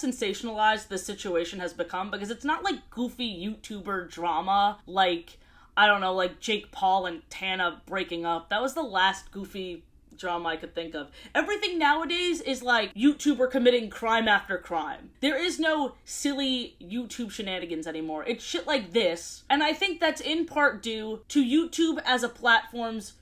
sensationalized this situation has become, because it's not like goofy YouTuber drama like, I don't know, like Jake Paul and Tana breaking up. That was the last goofy drama I could think of. Everything nowadays is like YouTuber committing crime after crime. There is no silly YouTube shenanigans anymore. It's shit like this. And I think that's in part due to YouTube as a platform's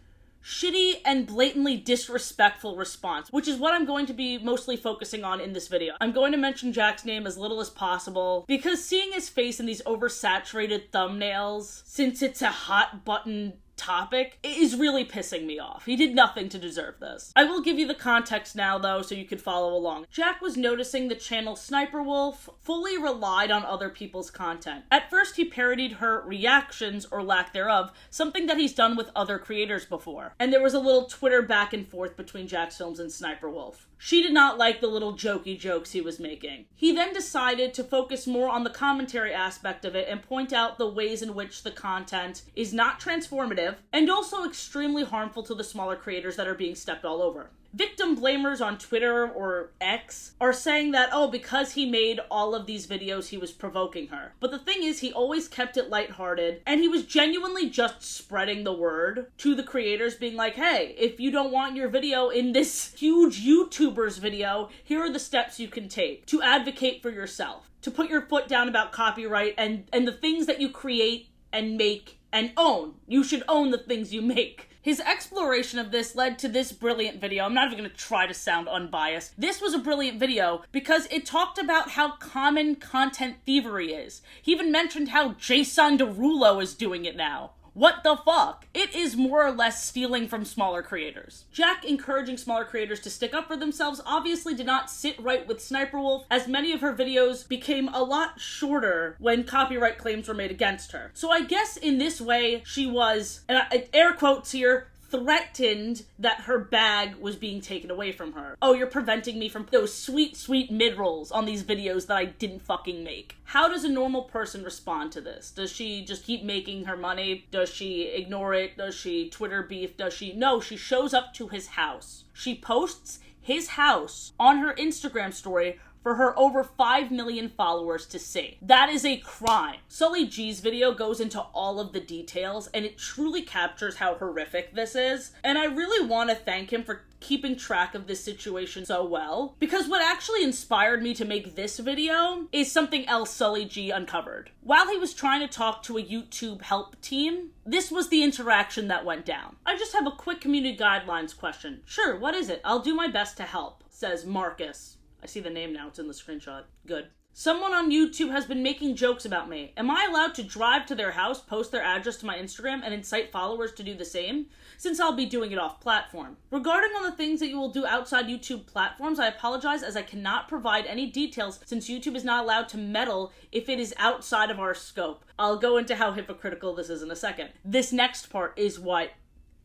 shitty and blatantly disrespectful response, which is what I'm going to be mostly focusing on in this video. I'm going to mention Jack's name as little as possible, because seeing his face in these oversaturated thumbnails, since it's a hot button topic, is really pissing me off. He did nothing to deserve this. I will give you the context now, though, so you could follow along. Jack was noticing the channel Sniper Wolf fully relied on other people's content. At first, he parodied her reactions, or lack thereof, something that he's done with other creators before. And there was a little Twitter back and forth between Jack's Films and Sniper Wolf. She did not like the little jokey jokes he was making. He then decided to focus more on the commentary aspect of it and point out the ways in which the content is not transformative and also extremely harmful to the smaller creators that are being stepped all over. Victim blamers on Twitter or X are saying that, oh, because he made all of these videos, he was provoking her. But the thing is, he always kept it lighthearted, and he was genuinely just spreading the word to the creators, being like, hey, if you don't want your video in this huge YouTuber's video, here are the steps you can take to advocate for yourself, to put your foot down about copyright and the things that you create and make and own. You should own the things you make. His exploration of this led to this brilliant video. I'm not even going to try to sound unbiased. This was a brilliant video because it talked about how common content thievery is. He even mentioned how Jason Derulo is doing it now. What the fuck? It is more or less stealing from smaller creators. Jack encouraging smaller creators to stick up for themselves obviously did not sit right with Sniper Wolf, as many of her videos became a lot shorter when copyright claims were made against her. So I guess in this way she was, and air quotes here, threatened that her bag was being taken away from her. Oh, you're preventing me from those sweet, sweet mid-rolls on these videos that I didn't fucking make. How does a normal person respond to this? Does she just keep making her money? Does she ignore it? Does she Twitter beef? Does she? No, she shows up to his house. She posts his house on her Instagram story for her over 5 million followers to see. That is a crime. Sully G's video goes into all of the details, and it truly captures how horrific this is. And I really want to thank him for keeping track of this situation so well, because what actually inspired me to make this video is something else Sully G uncovered. While he was trying to talk to a YouTube help team, this was the interaction that went down. I just have a quick community guidelines question. Sure, what is it? I'll do my best to help, says Marcus. I see the name now, it's in the screenshot. Good. Someone on YouTube has been making jokes about me. Am I allowed to drive to their house, post their address to my Instagram, and incite followers to do the same? Since I'll be doing it off platform. Regarding on the things that you will do outside YouTube platforms, I apologize as I cannot provide any details since YouTube is not allowed to meddle if it is outside of our scope. I'll go into how hypocritical this is in a second. This next part is what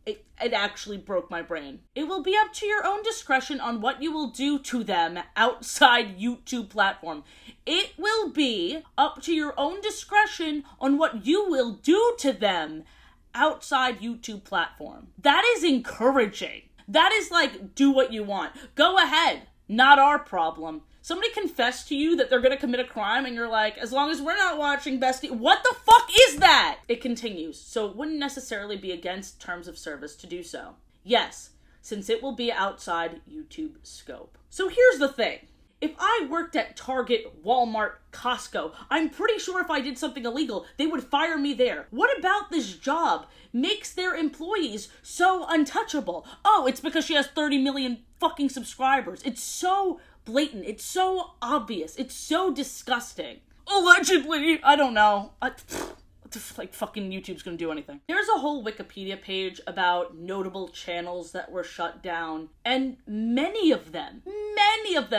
it actually broke my brain. It will be up to your own discretion on what you will do to them outside YouTube platform. It will be up to your own discretion on what you will do to them outside YouTube platform. That is encouraging. That is like, do what you want. Go ahead. Not our problem. Somebody confessed to you that they're gonna commit a crime and you're like, as long as we're not watching Bestie, what the fuck is that? It continues, so it wouldn't necessarily be against terms of service to do so. Yes, since it will be outside YouTube scope. So here's the thing. If I worked at Target, Walmart, Costco, I'm pretty sure if I did something illegal, they would fire me there. What about this job makes their employees so untouchable? Oh, it's because she has 30 million fucking subscribers. It's so blatant. It's so obvious. It's so disgusting. Allegedly. I don't know. Like, fucking YouTube's gonna do anything. There's a whole Wikipedia page about notable channels that were shut down, and many of them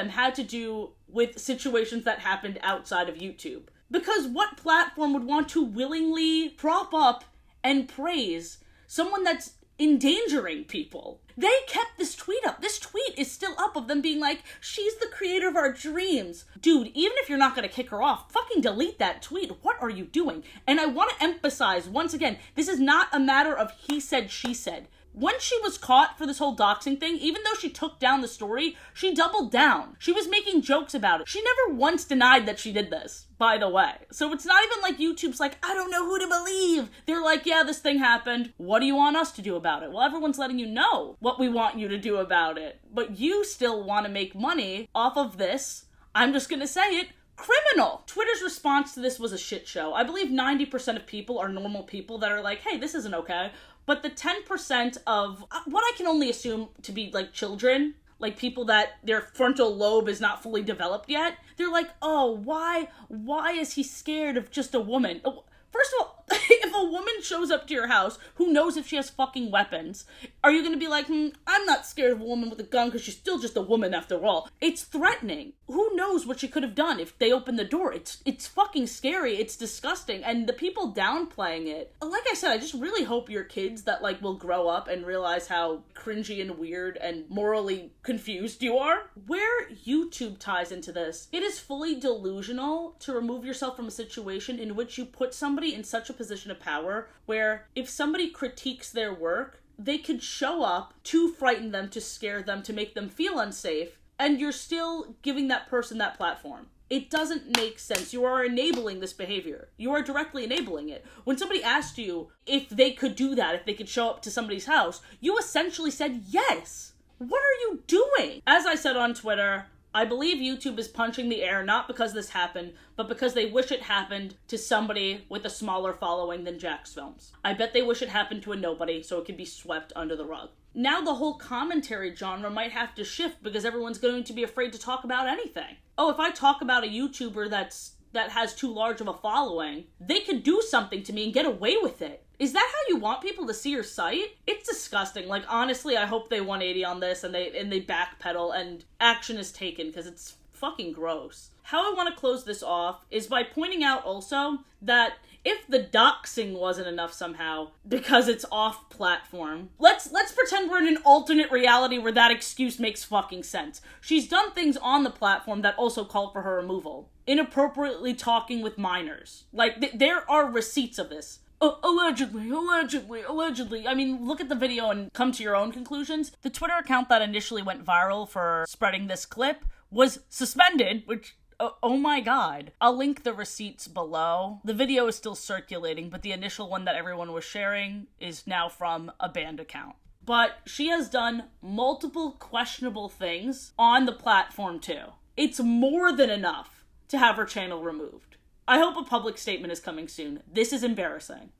had to do with situations that happened outside of YouTube. Because what platform would want to willingly prop up and praise someone that's endangering people? They kept this tweet up. This tweet is still up of them being like, she's the creator of our dreams. Dude, even if you're not going to kick her off, fucking delete that tweet. What are you doing? And I want to emphasize, once again, this is not a matter of he said, she said. When she was caught for this whole doxing thing, even though she took down the story, she doubled down. She was making jokes about it. She never once denied that she did this, by the way. So it's not even like YouTube's like, I don't know who to believe. They're like, yeah, this thing happened. What do you want us to do about it? Well, everyone's letting you know what we want you to do about it. But you still want to make money off of this. I'm just gonna say it. Criminal. Twitter's response to this was a shit show. I believe 90% of people are normal people that are like, hey, this isn't okay. But the 10% of what I can only assume to be like children, like people that their frontal lobe is not fully developed yet, they're like, oh, why is he scared of just a woman? First of all, if a woman shows up to your house, who knows if she has fucking weapons, are you going to be like, I'm not scared of a woman with a gun because she's still just a woman after all? It's threatening. Who knows what she could have done if they opened the door? It's fucking scary. It's disgusting. And the people downplaying it, like I said, I just really hope your kids that like will grow up and realize how cringy and weird and morally confused you are. Where YouTube ties into this, it is fully delusional to remove yourself from a situation in which you put somebody in such a position of power where if somebody critiques their work, they could show up to frighten them, to scare them, to make them feel unsafe, and you're still giving that person that platform. It doesn't make sense. You are enabling this behavior. You are directly enabling it. When somebody asked you if they could do that, if they could show up to somebody's house, you essentially said yes. What are you doing? As I said on Twitter, I believe YouTube is punching the air not because this happened, but because they wish it happened to somebody with a smaller following than Jack's Films. I bet they wish it happened to a nobody so it could be swept under the rug. Now the whole commentary genre might have to shift because everyone's going to be afraid to talk about anything. Oh, if I talk about a YouTuber that has too large of a following, they could do something to me and get away with it. Is that how you want people to see your site? It's disgusting. Like, honestly, I hope they 180 on this and they backpedal and action is taken because it's fucking gross. How I want to close this off is by pointing out also that if the doxing wasn't enough somehow, because it's off-platform, let's pretend we're in an alternate reality where that excuse makes fucking sense. She's done things on the platform that also call for her removal. Inappropriately talking with minors. Like, there are receipts of this. Allegedly. I mean, look at the video and come to your own conclusions. The Twitter account that initially went viral for spreading this clip was suspended, which, oh my god. I'll link the receipts below. The video is still circulating, but the initial one that everyone was sharing is now from a banned account. But she has done multiple questionable things on the platform too. It's more than enough to have her channel removed. I hope a public statement is coming soon. This is embarrassing.